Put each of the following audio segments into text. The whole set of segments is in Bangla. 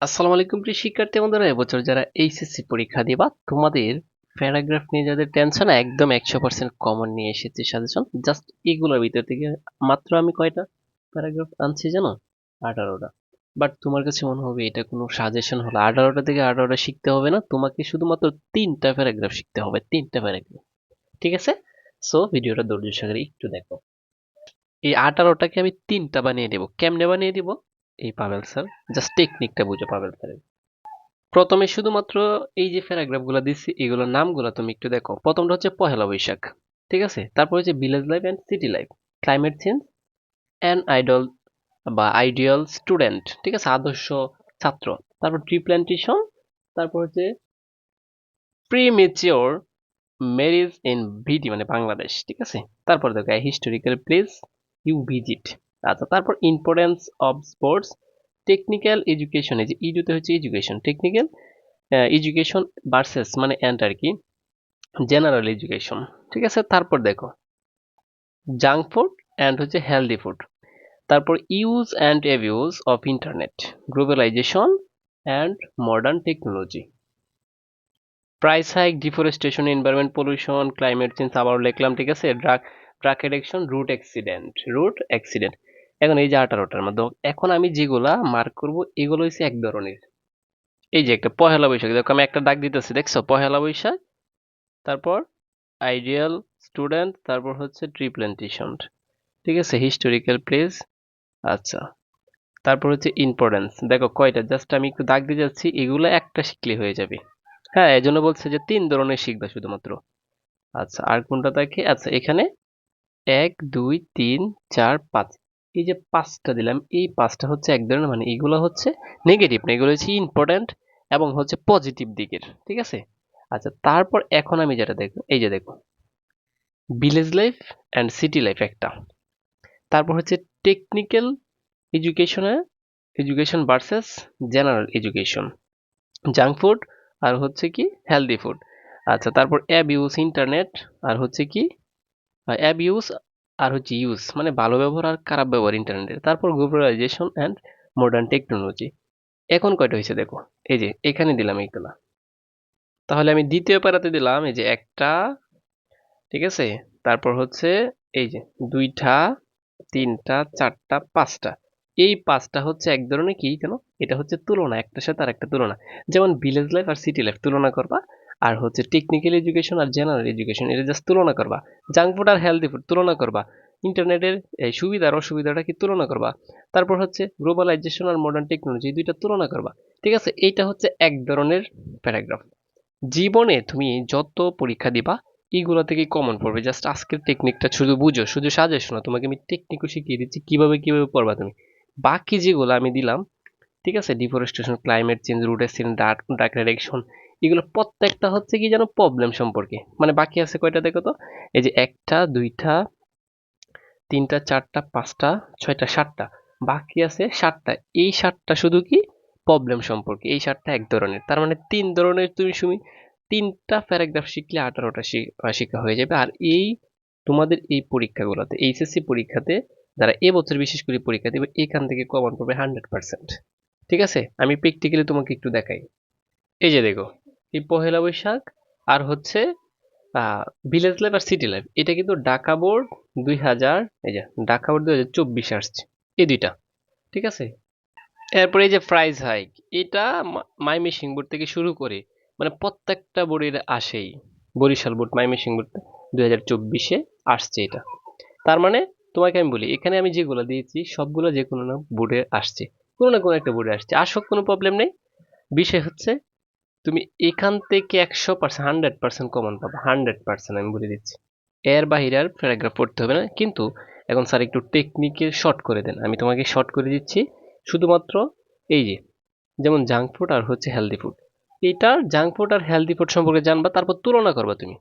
আসসালামু আলাইকুম প্রিয় শিক্ষার্থী বন্ধুরা, এবছর যারা এইচএসসি পরীক্ষা দিবা তোমাদের প্যারাগ্রাফ নিয়ে যাদের টেনশন একদম 100% কমন নিয়ে এসেছি সাজেশন। জাস্ট এগুলোর ভিতর থেকে মাত্র আমি কয়টা প্যারাগ্রাফ আনছি জানো? 18টা। বাট তোমার কাছে মনে হবে এটা কোনো সাজেশন হলো? 18টা থেকে 18টা শিখতে হবে না, তোমাকে শুধুমাত্র 3টা প্যারাগ্রাফ শিখতে হবে, 3টা প্যারাগ্রাফ। ঠিক আছে? সো ভিডিওটা ধৈর্য সহকারে একটু দেখো। এই 18টাকে আমি 3টা বানিয়ে দেবো। কেমনে বানিয়ে দিব? এই পাবেল স্যার, জাস্ট টেকনিকটা বুঝো পাবেল স্যার। প্রথমে শুধুমাত্র এই যে প্যারাগ্রাফ গুলা দিচ্ছি এগুলোর নামগুলো তুমি একটু দেখো। প্রথমটা হচ্ছে পহেলা বৈশাখ, ঠিক আছে? তারপর হচ্ছে village life and city life, climate change and idol বা আইডিয়াল স্টুডেন্ট, ঠিক আছে, আদর্শ ছাত্র। তারপর ট্রি প্ল্যান্টেশন। তারপর হচ্ছে প্রিমেচিওর ম্যারেজ ইন ভিটি মানে বাংলাদেশ, ঠিক আছে? তারপর দেখো হিস্টোরিক্যাল প্লেস ইউ ভিজিট। আচ্ছা, তারপর importance of sports, technical education, এই যে ইডুতে হচ্ছে এডুকেশন, টেকনিক্যাল এডুকেশন ভার্সেস মানে অ্যান্ড আর কি জেনারেল এডুকেশন, ঠিক আছে? তারপর দেখো জাঙ্ক ফুড অ্যান্ড হচ্ছে হেলদি ফুড। তারপর use and abuse of internet, globalization and modern technology, price hike, deforestation, environment pollution, climate change আবার লিখলাম, ঠিক আছে? Drug drug addiction, root accident. এখন এই যে 18টার মধ্যে এখন আমি যেগুলা মার্ক করব এগুলো হচ্ছে এক ধরনের। এই যে একটা পহেলা বৈশাখ, দেখো আমি একটা দাগ দিতেছি, দেখছো? পহেলা বৈশাখ। তারপর আইডিয়াল স্টুডেন্ট, তারপর হচ্ছে ট্রি প্ল্যান্টেশন, ঠিক আছে? Historical place. আচ্ছা, তারপর হচ্ছে ইম্পর্টেন্স। দেখো কয়টা, জাস্ট আমি একটু দাগ দিয়ে যাচ্ছি, এগুলো একটা শিখলে হয়ে যাবে। হ্যাঁ, এই জন্য বলছে যে 3 ধরনের শিখবা শুধুমাত্র। আচ্ছা, আর কোনটা থাকে? আচ্ছা, এখানে 1 2 3 4 5, এই যে 5টা দিলাম, এই 5টা হচ্ছে এক ধরনের, মানে এগুলো হচ্ছে নেগেটিভ না, এগুলো হচ্ছে ইম্পর্টেন্ট এবং হচ্ছে পজিটিভ দিকের, ঠিক আছে? আচ্ছা, তারপর এখন আমি যেটা দেখবো, এই যে দেখো village life and city life একটা। তারপর হচ্ছে টেকনিক্যাল এডুকেশনে education versus general education, junk food আর হচ্ছে কি হেলদি ফুড। আচ্ছা, তারপর অ্যাবিউজ ইন্টারনেট আর হচ্ছে কি অ্যাবিউজ আর হচ্ছে ইউজ মানে ভালো ব্যবহার আর খারাপ ব্যবহার ইন্টারনেটের। তারপর গ্লোবালাইজেশন অ্যান্ড মডার্ন টেকনোলজি। এখন কয়টা হয়েছে দেখো, এই যে এখানে দিলাম এইগুলা। তাহলে আমি দ্বিতীয় প্যারাতে দিলাম এই যে একটা, ঠিক আছে? তারপর হচ্ছে এই যে দুইটা, তিনটা, চারটা, পাঁচটা। এই পাঁচটা হচ্ছে এক ধরনের কি জানো? এটা হচ্ছে তুলনা, একটার সাথে আর একটা তুলনা। যেমন ভিলেজ লাইফ আর সিটি লাইফ তুলনা করবা, আর হচ্ছে টেকনিক্যাল এডুকেশন আর জেনারেল এডুকেশন এটা জাস্ট তুলনা করবা। জাঙ্ক ফুড আর হেলদি ফুড তুলনা করবা। ইন্টারনেটের এই সুবিধা আর অসুবিধাটা কি তুলনা করবা। তারপর হচ্ছে গ্লোবালাইজেশন আর মডার্ন টেকনোলজি, এই দুইটা তুলনা করবা। ঠিক আছে? এইটা হচ্ছে এক ধরনের প্যারাগ্রাফ। জীবনে তুমি যত পরীক্ষা দিবা এইগুলো থেকে কমন পড়বে। জাস্ট আজকের টেকনিকটা শুধু বুঝো, শুধু সাজেশন না, তোমাকে আমি টেকনিকও শিখিয়ে দিচ্ছি কিভাবে কিভাবে পড়বা তুমি। বাকি যেগুলো আমি দিলাম, ঠিক আছে, deforestation, climate change, road accident, dark reduction, এগুলো প্রত্যেকটা হচ্ছে কি যেন প্রবলেম সম্পর্কে। মানে বাকি আছে কয়টা দেখো তো, এই যে একটা, দুইটা, তিনটা, চারটা, পাঁচটা, ছয়টা, সাতটা, বাকি আছে সাতটা। এই সাতটা শুধু কি প্রবলেম সম্পর্কে, এই সাতটা এক ধরনের। তার মানে 3 ধরনের তুমি শুনি 3টা প্যারাগ্রাফ শিখলে 18টা শিক্ষা হয়ে যাবে। আর এই তোমাদের এই পরীক্ষাগুলোতে, এইচএসসি পরীক্ষাতে যারা এবছর বিশেষ করে পরীক্ষা দেবে, এখান থেকে কমন পড়বে 100%। ঠিক আছে? আমি প্র্যাকটিক্যালি তোমাকে একটু দেখাই। এই যে দেখো, এই পহেলা বৈশাখ আর হচ্ছে ভিলেজ লাইফ আর সিটি লাইফ, এটা কিন্তু ঢাকা বোর্ড 2000, এই যে ঢাকা বোর্ড 2024 আসছে, এই দুইটা, ঠিক আছে? এরপরে এই যে প্রাইস হাইক, এটা মাইমেসিং বোর্ড থেকে শুরু করে মানে প্রত্যেকটা বোর্ডের আসেই। বরিশাল বোর্ড, মাইমেসিং বোর্ড 2024 আসছে এটা। তার মানে তোমাকে আমি বলি, এখানে আমি যেগুলো দিয়েছি সবগুলো যে কোনো না বোর্ডে আসছে, কোনো না কোনো একটা বোর্ডে আসছে, আসুক, কোনো প্রবলেম নেই। বিষয় হচ্ছে তুমি এখান থেকে 100%, 100% কমন পাবা, 100% আমি বলে দিচ্ছি। এর বাহিরে আর প্যারাগ্রাফ পড়তে হবে না। কিন্তু এখন স্যার একটু টেকনিকে শর্ট করে দেন, আমি তোমাকে শর্ট করে দিচ্ছি। শুধুমাত্র এই যে যেমন জাঙ্ক ফুড আর হচ্ছে হেলদি ফুড, এটা জাঙ্ক ফুড আর হেলদি ফুড সম্পর্কে জানবা, তারপর তুলনা করবা তুমি।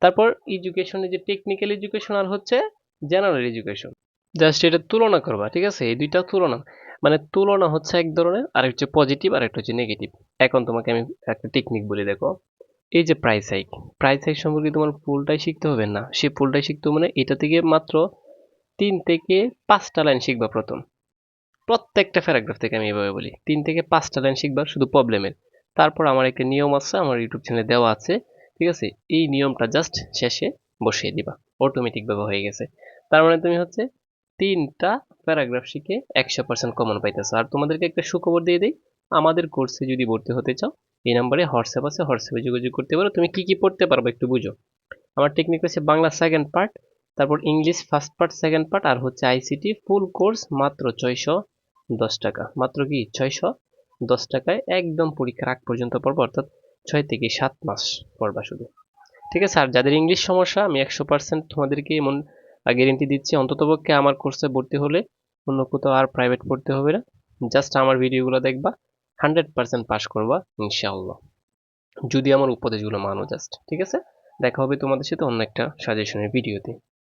তারপর এডুকেশনে যে টেকনিক্যাল এডুকেশন আর হচ্ছে জেনারেল এডুকেশন, জাস্ট এটা তুলনা করবা, ঠিক আছে? এই দুইটা তুলনা, মানে তুলনা হচ্ছে এক ধরনের, আর হচ্ছে পজিটিভ আর একটা হচ্ছে নেগেটিভ। এখন তোমাকে আমি একটা টেকনিক বলি, দেখো। এই যে প্রাইস হাইক সম্পর্কে তোমার ফুলটাই শিখতে হবে না, সে ফুলটাই শিখতে হবে, মানে এটা থেকে মাত্র 3 থেকে 5টা লাইন শিখবা প্রথম। প্রত্যেকটা প্যারাগ্রাফ থেকে আমি এভাবে বলি 3 থেকে 5টা লাইন শিখবা শুধু প্রবলেমের। তারপর আমার একটা নিয়ম আছে, আমার ইউটিউব চ্যানেলে দেওয়া আছে, ঠিক আছে? এই নিয়মটা জাস্ট শেষে বসিয়ে দিবা, অটোমেটিক ভাবে হয়ে গেছে। তার মানে তুমি হচ্ছে 3টা প্যারাগ্রাফ শিখে 100% কমন পাইতেছো। আর তোমাদেরকে একটা সুখবর দিয়ে দিই, আমাদের কোর্সে যদি ভর্তি হতে চাও, এই নাম্বারে হোয়াটসঅ্যাপ আছে, হোয়াটসঅ্যাপে যোগাযোগ করতে পারো। তুমি কি কি পড়তে পারবে একটু বুঝো। আমার টেকনিক হচ্ছে বাংলা সেকেন্ড পার্ট, তারপর English first part second part, আর হচ্ছে আইসিটি ফুল কোর্স মাত্র 610 টাকা। মাত্র কি 610 টাকায় একদম পরীক্ষার আগ পর্যন্ত পড়বো, অর্থাৎ 6 থেকে 7 মাস পড়বা শুধু। ঠিক আছে? আর যাদের ইংলিশ সমস্যা, আমি 100% তোমাদেরকে এমন গ্যারেন্টি দিচ্ছি, অন্ততপক্ষে আমার কোর্সে ভর্তি হলে অন্য কোথাও আর প্রাইভেট পড়তে হবে না। জাস্ট আমার ভিডিওগুলো দেখবা, 100% পাস করবা ইনশাআল্লাহ, যদি আমার উপদেশগুলো মানো জাস্ট। ঠিক আছে? দেখা হবে তোমাদের সাথে অন্য একটা সাজেশনের ভিডিওতে।